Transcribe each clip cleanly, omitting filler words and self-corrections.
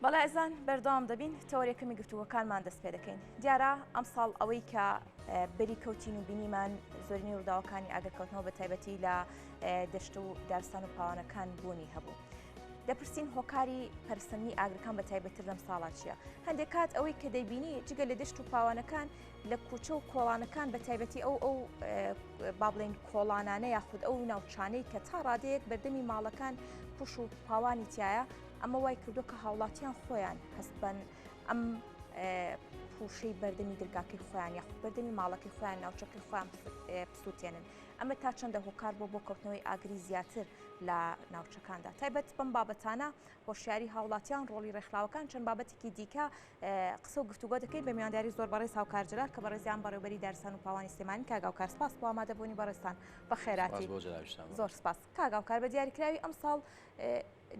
بەڵێ ئەزان بەردەوام دەبین تەوەریەکەمی گفتووەکانمان دەست پێ دەکەین دیارە ئەم ساڵ ئەوەی کە بەری کەوتین و بینیمان زۆرینی ڕووداوەکانی ئاگرکەوتنەوە بە تایبەتی لە دەشت و دارستان و پاوانەکان بوونی هەبوو. دەپرسین هۆکاری پەرسەندنی ئاگرەکان بە تایبەتر لەم ساڵا چییە؟ هەندێک کات ئەوەی کە دەیبینی جگە لە دەشت و پاوانەکان لە کوچە و کۆڵانەکان بە تایبەتی ئەو با بڵێن کۆڵانانە یاخود ئەو ناوچانەی کە تا ڕادەیەک بەردەمی ماڵەکان پوش و پاوانی تایە ئەمە وای کردو کە هاوڵاتیان خۆیان هەست بن ئەم پوشەی بەردەمی دەرگاکەی خۆیان یاخود بەردەمی ماڵەکەی خۆیان ناوچەکەی خۆیان پسووتێنن. ئەمە تا چەندە هۆکار بۆ کەوتنەوەی ئاگری زیاتر لە ناوچەکاندا تایبەت بەم بابەتانە هۆشیاری هاوڵاتیان ڕۆڵی ڕێکخراوەکان چەند بابەتێکی دیکە قسە و گفتوگۆ دەکەین بە میوانداری زۆر بەڕێز هاوکار جەلال کە بەڕێزیان بەڕێوەبەری دارستان و پاوانی سلێمانی کاگاوکار سپاس بۆ ئامادەبوونی بەڕێستان بە خێراتی زۆر سپاس کاگاوکار بە دیاریکراوی ئەم ساڵ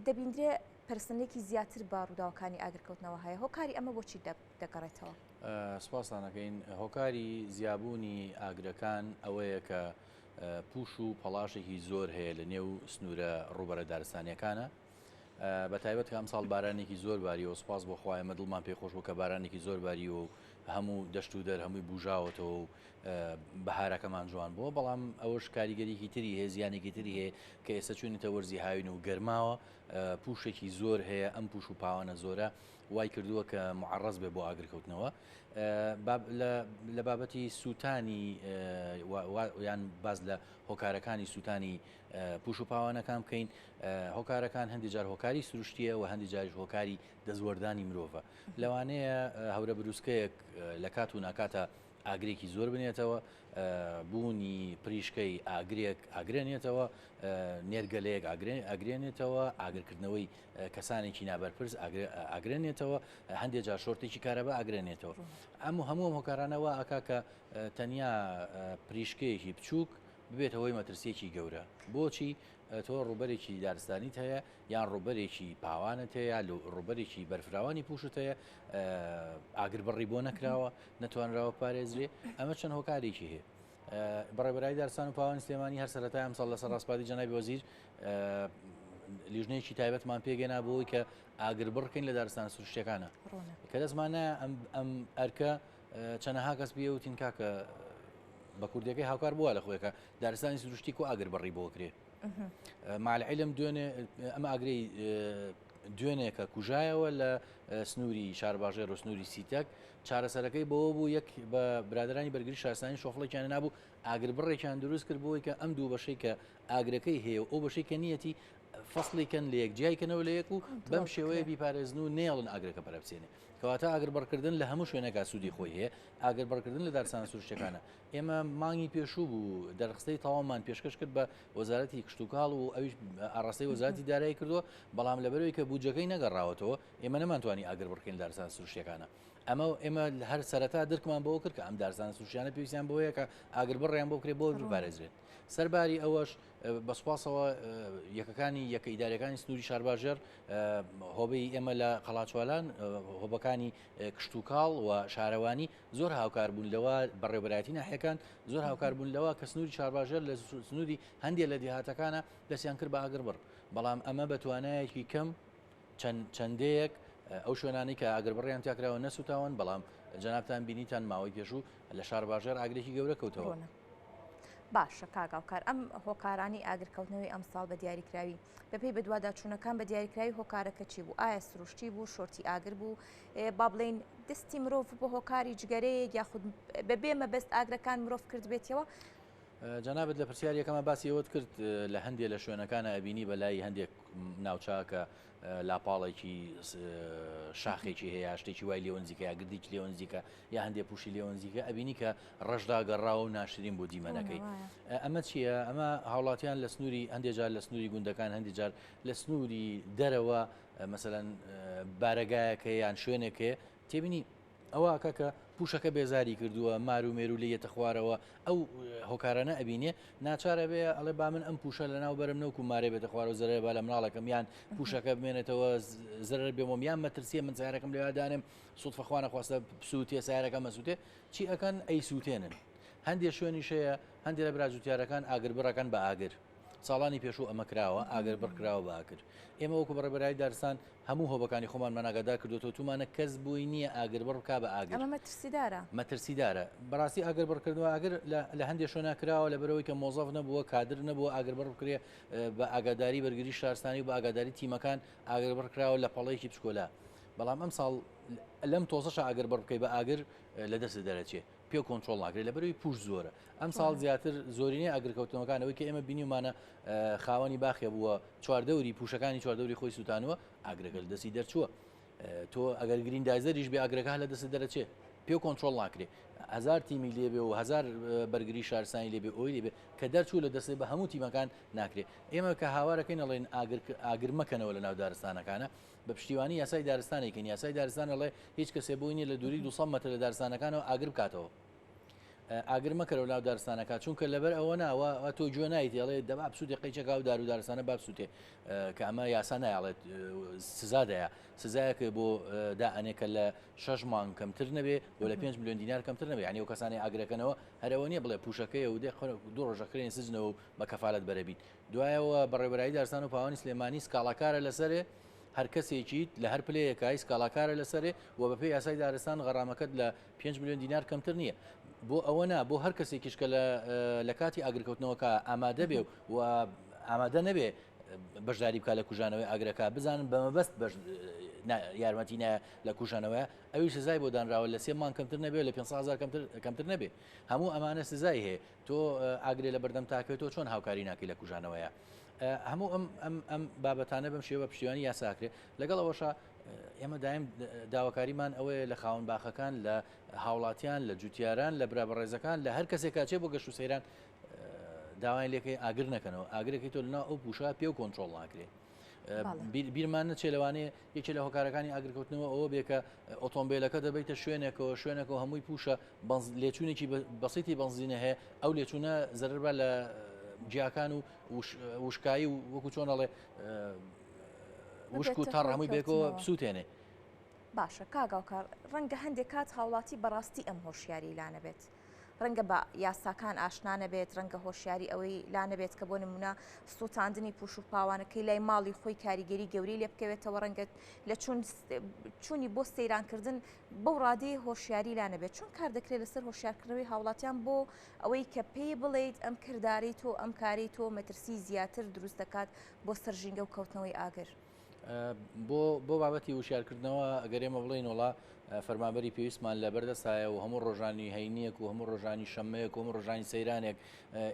دەبیندرێ پەرسەندێکی زیاتر بە ڕووداوەکانی ئاگرکەوتنەوە هەیە هۆکاری ئەمە بۆچی دەگەڕێتەوە؟ سپاسانەکەین هۆکاری زیابوونی ئاگرەکان ئەوەیە کە پوش و پەڵاشێکی زۆر هەیە لە نێو سنوورە ڕوبەرە دارستانیەکانە بە تایبەت کە ئەم ساڵ بارانێکی زۆر باریەوە و سپاس بۆ خوایەمە دڵمان پێخۆش بوو کە بارانێکی زۆر باری و هەموو دەشت و دەر هەمووی بژاوەتەوە و بەهارەکەمان جوان بووە بەڵام ئەوەش کاریگەریکی تری هەیە زیانێکی تری هەیە کە ئێستا چوونیتە وەرزی هاوین و گەرماوە پوشێکی زۆر هەیە ئەم پوش و پاوانە زۆرە وای کردووە کە معڕەز بێ بۆ ئاگرکەوتنەوە لە بابەتی سووتانی یان باز لە هۆکارەکانی سووتانی پوش و پاوانەکان بکەین هۆکارەکان هەندی جار هۆکاری سروشتیە و هەندی جاریش هۆکاری دەزوەردانی مرۆڤە لەوانەیە هەورە بروسکەیەک لە کات و ناکاتە ئاگرێکی زۆر بنێتەوە بوونی پریشکەی ئاگرێک ئاگرێنێتەوە نێرگەلەیەک ئاگرێنێتەوە ئاگرکردنەوەی کەسانێکی نابەرپرس ئاگرێنێتەوە هەندێک جار شۆرتێکی کارەبە ئاگرێنێتەوە هەموو هۆکارانەوە ئاکا کە تەنیا پریشکەیەکی بچووک ببێت هەوەی مەترسیەکی گەورە بۆچی تۆ ڕوبەرێکی دارستانیت هەیە یان ڕوبەرێکی پاوانت هەیە ڕوبەرێکی بەرفراوانی پوشت هەیە ئاگر بڕی بۆ نەکراوە نەتوانراوە پارێزرێ ئەمە چەند هۆکارێکی هەیە بەڕێبەرای دارستان و پاوانی سلێمانی هەر سەرەتای ئەم ساڵ لەسەر ڕاستپاتی جەنابی وەزیر لیژنەیەکی تایبەتمان پێگەنا بۆی کە ئاگر بڕکەین لە دارستان سروشتیەکانە کە دەستمانە ئەم ئەرکە چەندەها کەس بێوتین کاکە بە کوردەکەی هاوکار بووە لە خۆیەکە دارستانی سروشتی و ئاگر بڕی بۆکرێ مالعلم دوێنێ ئەمە ئاگرەی دوێنێکە کوژایەوە لە سنووری شارباژێر و سنووری سیتەک چارەسەرەکەی بەوە بوو یەک بە برادرانی بەرگری شارستانی شۆفڵێکیان نابوو ئاگر بڕێکیان دروست کرد بۆی کە ئەم دوو بەشەی کە ئاگرەکەی هەیە ئەو بەشەی کە نیەتی فەسڵێکن لە یەک جیایکەنەوە لە یەک و بەم شێوەیە بیپارێزن و نێڵن ئاگرەکە پەرەبچێنێ کەواتە ئاگر بڕکردن لە هەموو شوێنێکا سوودی خۆی هەیە ئاگر بڕکردن لە دارستانە سروشتیەکانە ئێمە مانگی پێشوو بوو دەرخستەی تاوامان پێشکەش کرد بە وەزارەتی کشتتوکاڵ و ئەویش ئاڕاستەی وەزارەتی دارایی کردووە بەڵام لەبەرەوەی کە بودجەکەی نەگەڕاوەتەوە ئێمە نەمانتوانی ئاگر بڕکەین دارستان سروشتیەکانە ئێمە هەر سەرەتا درکمان بەوە کرد کە ئەم دارستانە سروشتیانە پێویستیان بەوەیە کە ئاگر بڕیان بۆ بکرێت بۆ بپارێزرێت سەرباری ئەوەش بەسپاسەوە یەکەکانی یەکە ئیدارەکانی سنووری شارباژێر هۆبەی ئێمە لە قەڵاچوالان هۆبەکانی کشتتوکاڵ و شارەوانی زۆر هاوکار بوون لەوە بەڕێوەبەرایەتی ناحیەکان زۆر هاوکار بوون لەوە کە سنووری شارباژێر لە سنووری هەندێک لە دیهاتەکانە دەستیان کرد بە ئاگر بڕ بەڵام ئەمە بە توانایەکی کەم چەندەیەک ئەو شوێنانی کە ئاگر بڕیان تاکراوە نەسوتاون بەڵام جەنابتان بینیتان ماوەی پێشوو لە شارباژێر ئاگرێکی گەورە کەوتەوە. باشە کاگاوکار ئەم هۆکارانی ئاگرکەوتنەوەی ئەم ساڵ بە دیاریکراوی بەپێی بە دوواداچوونەکان بە دیاریکراوی هۆکارەکە چی بوو ئایا سروشتی بوو شۆرتی ئاگر بوو با بڵێن دەستی مرۆڤ بۆ هۆکاری جگەرەیەک یاخود بەبێ مەبەست ئاگرەکان مرۆڤ کرد بێتەوە جەنابەت لە پرسیارەکەمە باسی ئەوت کرد لە هەندێک لە شوێنەکانە ئەبینی بەلای هەندێک ناوچاکە لاپاڵێکی شاخێکی هەیە شتێکی وای لێوەنزیکە یا گردێکی لێوەنزیکە یا هەندێک پوشی لێوەنزیکە ئەبینی کە ڕەشدا گەڕاوە و ناشرین بۆ دیمەنەکەی ئەمە چییە؟ ئەمە هاوڵاتیان لە سنووری هەندێک جار لە سنووری گوندەکان هەندێک جار لە سنووری دەرەوە مەسەلەن بارەگایەکە یان شوێنێکێ تێبینی ئەوە کە پوشەکە بێزاری کردووە مار و مێرو لە یەتە خوارەوە ئەو هۆکارانە ئەبینێ ناچارە بێ ئەڵێ با من ئەم پوشە لە ناو بەرم نەوەکو مارێ بێتە خوار و زەرێ با لە مناڵەکەم یان پوشەکە بمێنێتەوە زەرەر بێمەم یان مەترسیە من سیارەکەم لێوادانم سوودفەخوا نەخواستە سووتێ سیارەکە مەسووتێ چی ئەکەن ئەی سووتێنن هەندێک شوێنیشەیە هەندێک لە براجوتیارەکان ئاگر بڕەکەن بە ئاگر ساڵانی پێشوو ئەمە کراوە ئاگەر بڕکراوە بە ئاگر ئێمە وەکو بەڕێبەرایی دارستان هەموو هۆبەکانی خۆمانمان ئاگادار کردوەوە تومانە کەس بووی نییە ئاگر بڕ بکا بە ئاگر مەترسیدارە بەڕاستی ئاگر بڕکردنەوە ئاگر لە هەندێک شوێنە کراوە لە بەرەوەی کە مۆزەف نەبووە کادر نەبووە ئاگر بڕ بکرێ بە ئاگاداری بەرگری شارستانی و بە ئاگاداری تیمەکان ئاگر بڕکراوە لە پەڵەیەکی بچکۆلا بەڵام ئەم ساڵ لەم تۆزەش ئاگر بڕ بکەی بە ئاگر لە دەست دەرەچێ پێ کۆنتترۆل ناکرێت لە بەروی پوش زۆرە ئەم ساڵ زیاتر زۆرینەی ئاگرکەوتنەوەکانەوەی کە ئێمە بینیمانە خاوەنی باخێ بووە چواردەوری پوشەکانی چواردەوری خۆی سووتانەوە ئاگرەکە لە دەستی دەرچووە تۆ ئەگەر گرین دایزەریش بێ ئاگرەکە لە دەست دەرەچێ پێ کۆنتترۆل ناکرێت هزار تیمی لێبێ و هزار بەرگری شارستانی لێبێ ئەوی لێبێ کە دەرچوو لە دەستێ بە هەموو تیمەکان ناکرێت ئێمە کە هاوارەکەین ئەڵێن ئاگر مەکەنەوە لە ناو دارستانەکانە بە پشتیوانی یاسای دارستانێکن یاسای دارستان ئەڵێ هیچ کەسێ بووی نیە لە دووری 200 مەتر لە دارستانەکانەوە ئاگر بکاتەوە ئاگر مەکەرەوە ناو دارستانەکە چونکە لەبەر ئەوە ناوە تۆ جوێ نایت ئەڵێ دەبا بسووتێ قەیچەکە و دار و دارستانە با بسووتێ کە ئەمە یاسا نایڵێت سزادەیە سزایەکە بۆ دائنێکە لە 6 مانگ کەمتر نەبێ بۆ لە 5 میلیۆن دینار کەمتر نەبێ ینی ئەو کەسانی ئاگرەکەنەوە هەرەوە نیە بڵێ پوشەکەی و دوو ڕۆژەکرێن سزنەوە و بە کەفالەت بەرەبیت دوایەوە بەڕێبەرایی دارستان و پاوانی سلێمانی سکاڵاکارە لەسەرێ هەر کەسێکیت لە هەر پلەیەکای سکاڵاکارە لەسەرێ و بەپێی یاسای دارستان غەرامەکەت لە 5 میلیۆن دینار کەمتر نییە بۆ ئەوە نا بۆ هەر کەسێکیش کە لە کاتی ئاگرکەوتنەوەکە ئامادە بێ و ئامادە نەبێ بەشداری بکە لە کوژانەوەی ئاگرەکە بزانن بەمەبەست یارمەتی نایە لە کوژانەوەی ئەوی سزای بۆ دانراوە لە 3 مانگ کەمتر نەبێ لە 500,000 کەمتر نەبێ هەموو ئەمانە سزای هەیە تۆ ئاگرێ لە بەردەم تاکەوێتەوە چۆن هاوکاری ناکەی لە کوژانەوەیە هەموو ئەم بابەتانە بەم شێوە پشتیوانی یاساکرێ لەگەڵەوەشە ئێمە دایم داواکاریمان ئەوەیە لە خاوەن باخەکان لە هاوڵاتیان لە جوتیاران لە برابەڕێزەکان لە هەر کەسێک کاچێ بۆ گەشت و سەیران داوای لێکەی ئاگر نەکەنەوە ئاگرێکی تۆ لەناو ئەو پوشە پێ و کۆنتترۆل ناکرێت بیرمان نەچێ لەوانەیە یەکێ لە هۆکارەکانی ئاگرکەوتنەوە ئەوە بێکە ئۆتۆمبیلەکە دەبێتە شوێنێکەوە هەمووی پوشە لێچوونێکی بەسیتی بنزینە هەیە ئەو لێچوونە زەربە لە جیاکان و وشکایی و وەکو چۆنەڵێ وشک و تاڕ هەمووی بێکەوە بسووتێنێ باشە کاگاوکار ڕەنگە هەندێک کات هاوڵاتی بەڕاستی ئەم هۆشیاری لانەبێت ڕەنگە بە یاساکان ئاشنانە بێت ڕەنگە هۆشیاری ئەوەی لانەبێت کە بۆ نمونە سووتاندنی پوش و پاوانەکەی لای ماڵی خۆی کاریگەری گەوری لێ بکەوێتەوە ڕەنگە لە چوونی بۆ سەیرانکردن بەو ڕادەی هۆشیاری لانەبێت چۆن کار دەکرێت لەسەر هۆشیارکردنەوەی هاوڵاتیان بۆ ئەوەی کە پێی بڵێیت ئەم کردداری تۆ ئەم کاری تۆ مەترسی زیاتر دروست دەکات بۆ سەرژینگە و کەوتنەوەی ئاگر بۆ بابەتی وشارکردنەوە ئەگەر ئێمە بڵێن وڵا فەرمانبەری پێویستمان لە بەردەستایە و هەموو ڕۆژانی هەینیەک و هەموو ڕۆژانی شەمەیەک و هەموو ڕۆژانی سەیرانێک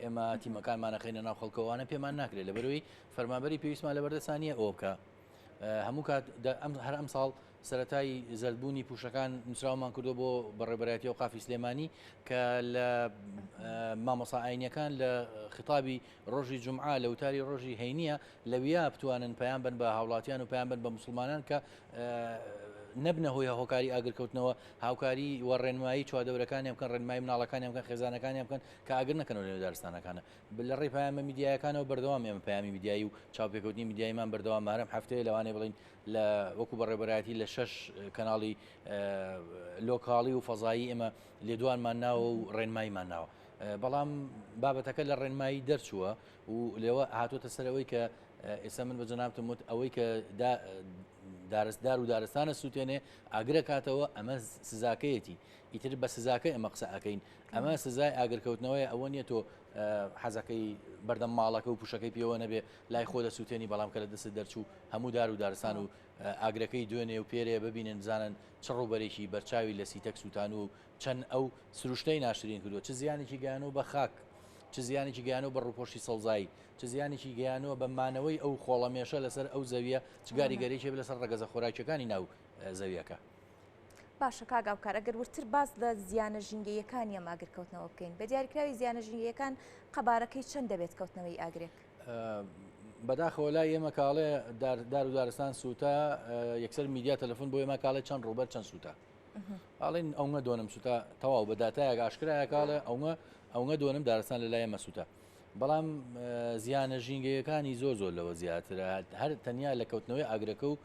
ئێمە تیمەکانمانەخینە ناو خەڵکەوانە پێمان ناکرێت لە بەروی فەرمانبەری پێویستمان لە بەردەستانیە ئەوە بکە هەموو کات هەر ئەم ساڵ سەرەتای زەلبوونی پوشەکان نووسراومان کردو بۆ بەڕێبەرایەتی ئەوقافی سلێمانی کە لە مامۆسا ئاینیەکان لە خیتابی ڕۆژی جومعە لە وتاری ڕۆژی هەینیە لەویا بتوانن پەیام بن بە هاوڵاتیان و پەیام بن بە موسڵمانان کە نەبنە هۆی هۆکاری ئاگرکەوتنەوە هاوکاری وە ڕێنمایی چوادەورەکانیان بکەن ڕێنمایی مناڵەکانیان بکەن خێزانەکانیان بکەن کە ئاگر نەکەنەوە لە دارستانەکانە لە ڕێی پەیامە میدیایەکانەوە بەردەوام ئێمە پەیامی میدیایی و چاوپێکەوتنی میدیایمان بەردەوام مارەم هەفتەیە لەوانەیە بڵین لە وەکو بەڕێبەرایەتی لە 6 کەناڵی لۆکاڵی و فەزایی ئێمە لێدوانمان ناوە و ڕێنماییمان ناوە بەڵام بابەتەکە لە ڕێنمایی دەرچووە و لێوە هاتوۆتە سەرەوەی کە ئێستا من بە جەنابتم وت ئەوەی کە دارستدار و دارستانە سووتێنێ ئاگرە کاتەوە ئەمە سزاکەیەتی ئیتر بە سزاکە ئەمە قسە ئەەکەین ئەمە سزای ئاگرکەوتنەوەی ئەوە نیە تۆ حەزەکەی بەردەم ماڵەکە و پوشەکەی پێوە نەبێ لای خۆ دەسووتێنی بەڵام کە لە دەست دەرچوو هەموو دار و دارستان و ئاگرەکەی دوێنێ و پێرێ ببینن بزانن چ ڕووبەرێکی بەرچاوی لە سیتەک سووتان و چەند ئەو سروشتەی ناشرین کردووە چ زیانێکی گەیانەوە بە خاک چ زیانێکی گەیانەوە بە ڕووپۆشتی سەوزایی چ زیانێکی گەیانەوە بە مانەوەی ئەو خۆڵەمێشە لەسەر ئەو زەویە چگاری گەرێکی لەسەر ڕەگەزە خۆراکیەکانی ناو زەویەکە باشە کاگاوکار ئەگەر ورتر باز لە زیانە ژینگەیەکانی ئەم ئاگرکەوتنەوە بکەین بە دیاریکراوی زیانە ژینگەیەکان قەبارەکەی چەند دەبێت کەوتنەوەی ئاگرێک بەداخەوە لای ئێمە کاڵێ دار و دارستان سووتە یەکسەر میدیا تەلەفۆن بۆ ئێمە کاڵێ چەند ڕوبەر چەند سووتە ئاڵین ئەوە دۆنم سووتە تەواو بە داتایەک ئاشکرایە کاڵێ ئەوە دۆنم دارستان لە لای ئێمە سووتە بەڵام زیانە ژینگەیەکانی زۆر لەوە زیاترە هەر تەنیا لە کەوتنەوەی ئاگرەکە و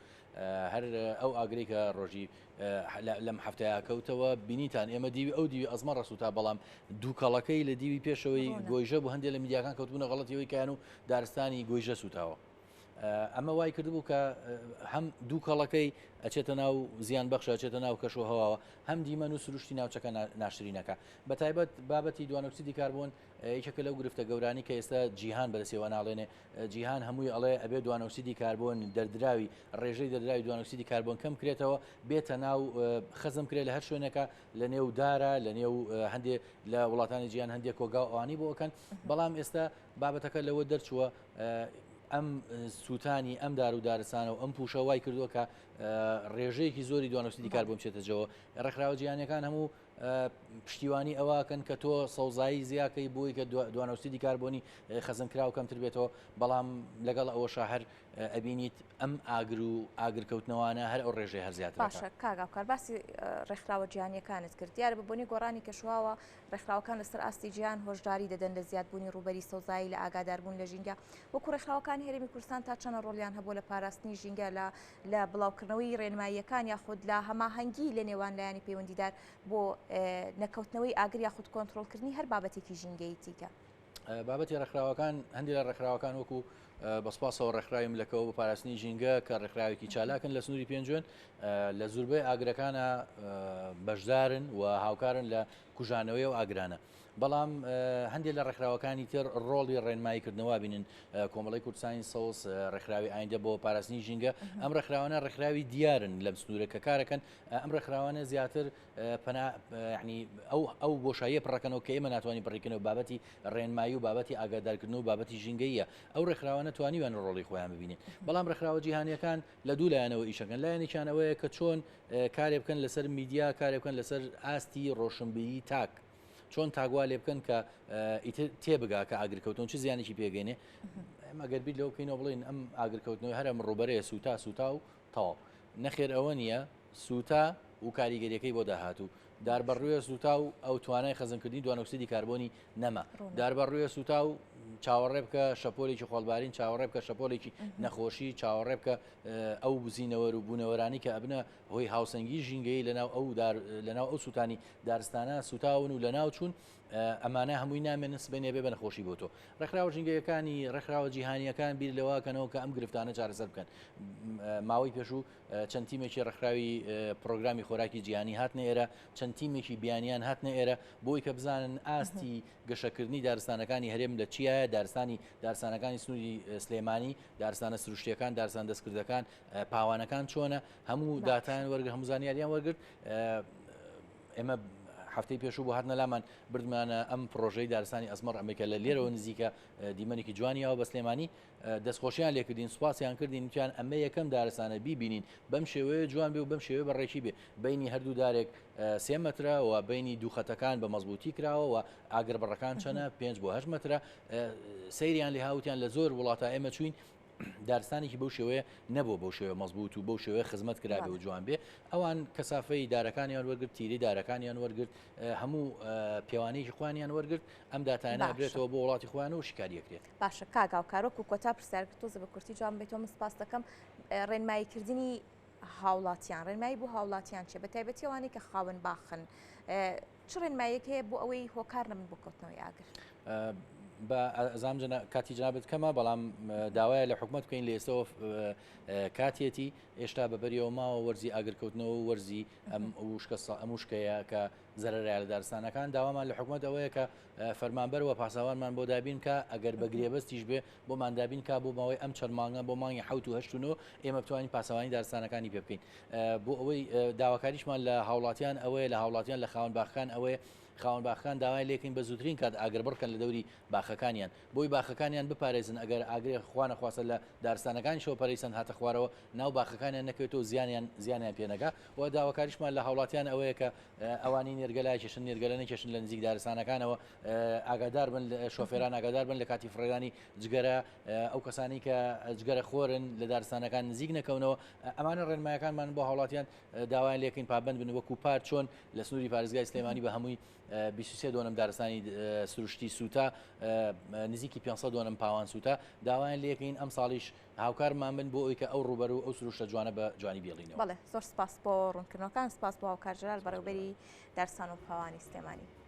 هەر ئەو ئاگری کە ڕۆژی لەم هەفتەیە کەوتەوە بینیتان ئێمە دیوی ئەو دیوی ئەزمە ڕسووتا بەڵام دووکەڵەکەی لە دیوی پێشەوەی گۆیژە بوو هەندێک لە میدیاکان کەوتبوونە غەڵەتیەوەی کەیان و دارستانی گۆیژە سوتاوە. ئەمە وای کردبوو کە هەم دوو کەڵەکەی ئەچێتە ناو زیان بەخشە ئەچێتە ناو کەش و هەواوە هەم دیمەن و سروشتی ناوچەکە ناشرینەکە بە تایبەت بابەتی دوانۆکسیدی کاربۆن یەکێکە لەو گرفتە گەورانی کە ئێستا جیهان بەدەستێوە ناڵێنێ جیهان هەمووی ئەڵێ ئەبێ دوانۆکسیدی کاربۆن دەردراوی ڕێژەی دەردراوی دوانۆکسیدی کاربۆن کەم کرێتەوە بێتە ناو خەزم کرێت لە هەر شوێنەکە لە نێو دارە لە نێو هەندێک لە وڵاتانی جیهان هەندێک کۆگا ئەوانی بۆکەن بەڵام ئێستا بابەتەکە لەوە دەرچووە ئەم سووتانی ئەم دار و دارستانە و ئەم پوشە وای کردووە کە ڕێژەیەکی زۆری دوانۆکسیدی کاربۆن بچێتەجەوە ڕێکخراوە جیهانیەکان هەموو پشتیوانی ئەوەکەن کە تۆ سەوزایی زیاکەی بۆی کە دوانۆکسیدی کاربۆنی خەزمکراو کەمتر بێتەوە بەڵام لەگەڵ ئەوەشە هەر ئەبینیت ئەم ئاگر و ئاگرکەوتنەوەوانە هەر ئەو ڕێژەی هەرزیاتر باشە کاگاوکار باسی ڕێکخراوە جیهانیەکانت کرد دیارە بەبوونی گۆڕانی کەشواوە ڕێکخراوەکان لەسەر ئاستی جیهان هۆشداری دەدەن لە زیادبوونی ڕوبەری سەوزایی لە ئاگاداربوون لە ژینگە وەکو ڕێکخراوەکانی هەرێمی کوردستان تا چەند ڕۆڵیان هەبوو لە پاراستنی ژینگە لە بڵاوکردنەوەی ڕێنماییەکان یاخود لە هەماهەنگی لە نێوان لایانی پەیوەندیدار بۆ نەکەوتنەوەی ئاگر یاخود کۆنتترۆلکردنی هەر بابەتێکی ژینگەی تیکە بابەتی ڕێکخراوەکان هەندێک لە ڕێکخراوەکان وەکو بەسپاسەوە ڕێکخراوی ملەکەوە بە پاراستنی ژینگە کە ڕێکخراوێکی چالاکن لە سنووری پێنجوێن لە زوربەی ئاگرەکانە بەشدارن و هاوکارن لە کوژانەوەی و ئاگرانە بەڵام هەندێک لە ڕێکخراوەکانی تر ڕۆڵی ڕێنماییکردنەوە بینن کۆمەڵی کوردستانی سەوز ڕێکخراوی ئایندە بۆ پاراستنی ژینگە ئەم ڕێکخراوانە ڕێکخراوی دیارن لەم سنوورە کە کارەکەن ئەم ڕێکخراوانە زیاتر ینی ئەو بۆشاییە پڕەکەنەوە کە ئێمە ناتوانین بڕێکردنەوە بابەتی ڕێنمایی و بابەتی ئاگادارکردن و بابەتی ژینگەیە ئەو ڕێکخراوانە توانیوان ڕۆڵی خۆیان ببینێن بەڵام ڕێکخراوە جیهانیەکان لە دوو لایەنەوە ئیشەکەن لایەنێکیان ئەوەیە کە چۆن کارێ بکەن لەسەر میدیا کارێ بکەن لەسەر ئاستی ڕۆشنبیری تاک چۆن تاگوا لێ بکەن کە تێبگا کە ئاگرکەوتن چ زیانێکی پێگەێنێ ئەگەر بیت لەو بکەینەوە بڵین ئەم ئاگرکەوتنەوەی هەرم ڕوبەرەیە سوتا و تەواو نەخێر ئەوە نییە سوتا و کاریگەریەکەی بۆ داهاتوو داربەڕوویە سوتا و ئەو توانای خەزمکردنی دوانۆکسیدی کاربۆنی نەما داربەڕوویە سوتا و چاوەڕێ بکە شەپۆلێکی خۆڵبارین چاوەڕێ بکە شەپۆلێکی نەخۆشی چاوەڕێ بکە ئەو بزینەوە و بوونەوەرانی کە ئەبنە هۆی هاوسەنگی ژینگەی لەناو ئەو سووتانی دارستانە سوتاون و لەناو چوون ئەمانە هەمووی نامێن سبێنێ بێ بە نەخۆشی بۆ تۆ ڕێکخراوە ژینگەیەکانی ڕێکخراوە جیهانیەکان بیر لەوەکەنەوە کە ئەم گرفتانە چارەسەر بکەن ماوەی پێشوو چەند تیمێکی ڕێکخراوی پرۆگرامی خۆراکی جیهانی هاتنە ئێرە چەند تیمێکی بیانیان هاتنە ئێرە بۆی کە بزانن ئاستی گەشەکردنی دارستانەکانی هەرێم لە چیایە دارستانەکانی سنووری سلێمانی دارستانە سروشتیەکان دارستان دەستکردەکان پاوانەکان چۆنە هەموو داتان وەرگرت هەموو زانیاریان وەرگرت ئێمە هەفتەی پێشوو بۆ هاتنە لامان بردمانە ئەم پرۆژەی دارستانی ئەزمەر ئەمریکا لە لێرەوە نزیکە دیمەنێکی جوانیەوە بە سلێمانی دەستخۆشیان لێکردین سوپاسیان کردین وتیان ئەمە یەکەم دارستانە بیبینین بەم شێوەیە جوان بێ و بەم شێوەیە بەڕێکی بێ بینی هەردوو دارێک 3 مترە و بینی دوو خەتەکان بە مەزبوطی کراوە و ئاگر بەڕەکان چەنە 5 بۆ 8 مترە سەیریان لێ هاوتیان لە زۆر وڵاتە ئێمە چوین دارستانێکی بەو شێوەیە نەبوو بەو شێوە مەزبوط و بەو شێوەیە خزمەت کرابێ و جوان بێ ئەوان کەسافەی دارەکانیان وەرگرت تیری دارەکانیان وەرگرت هەموو پێوانەیەکی خوانیان وەرگرت ئەم داتانە بێتەوە بۆ وڵاتی خوان و شکاریەکرێت باشە کاگاوکارۆک و کۆتا پرسیارکردۆزە بە کورتی جوان بێتەوە من سپاس دەکەم ڕێنماییکردنی هاوڵاتیان ڕێنمایی بۆ هاوڵاتیان چێ بە تایبەتی ئەوانەی کە خاوەن باخن چ ڕێنماییەک هەیە بۆ ئەوەی هۆکار نەبن بۆ کەوتنەوەی ئاگر بە ئەزام کاتی جنابەت کەمە بەڵام داوایە لە حکومەت بکەین لە ئێستەوە کاتێتی ئێشتا بەبەریەوە ماوە وەرزی ئاگرکەوتنەوە و وەرزی ئەم وشکەیە کە زەرەرای لە دارستانەکان داوامان لە حکومەت ئەوەیە کە فەرمانبەر و پاسەوانمان بۆ دابین کە ئەگەر بە گرێبەستیش بێ بۆمان دابین کا بۆ ماوەی ئەم چەند مانگە بۆ مانگی 7 و 8 ئێمە بتوانین پاسەوانی دارستانەکانی پێ بکەین بۆ ئەوەی داواکاریشمان لە هاوڵاتیان ئەوەیە لە هاوڵاتیان لە خاوەن باخەکان ئەوەیە خاوەن باخەکان داوای لێکین بە زووترین کات ئاگر بڕکەن لە دەوری باخەکانیان بۆی باخەکانیان بپارێزن ئەگەر ئاگرێ خوانە خواستە لە دارستانەکانی شەوە پەرەیسەن هاتە خوارەوە ناو باخەکانیان نەکەوێتەوە زیانیان پێنەکە و داواکاریشمان لە هاوڵاتیان ئەوەیە کە ئەوانی نێرگەلای کێشن نێرگەلە نەکێشن لە نزیک دارستانەکانەوە ئاگادار بن شۆفێران ئاگادار بن لە کاتی فڕێدانی جگەرە ئەو کەسانی کە جگەرە خۆرن لە دارستانەکان نزیک نەکەونەوە ئەمانە ڕێنمایەکانمان بۆ هاوڵاتیان داوای لێکین پابند بن وەکو پار چۆن لە سنووری پارێزگای سلێمانی بە هەمووی 23 دۆنم دارستانی سروشتی سوتا نزیکی 500 دۆنم پاوان سوتا داوایان لەکەین ئەم ساڵیش هاوکارمان بن بۆ ئەوی کە ئەو ڕوبەر و ئەو سروشتە جوانە بە جوانی بێڵینەوە. بەڵێ زۆر سپاس بۆ ڕوونکردنەوەکان، سپاس بۆ هاوکار ژەرال بەڕێوەبەری دارستان و پاوانی سلێمانی.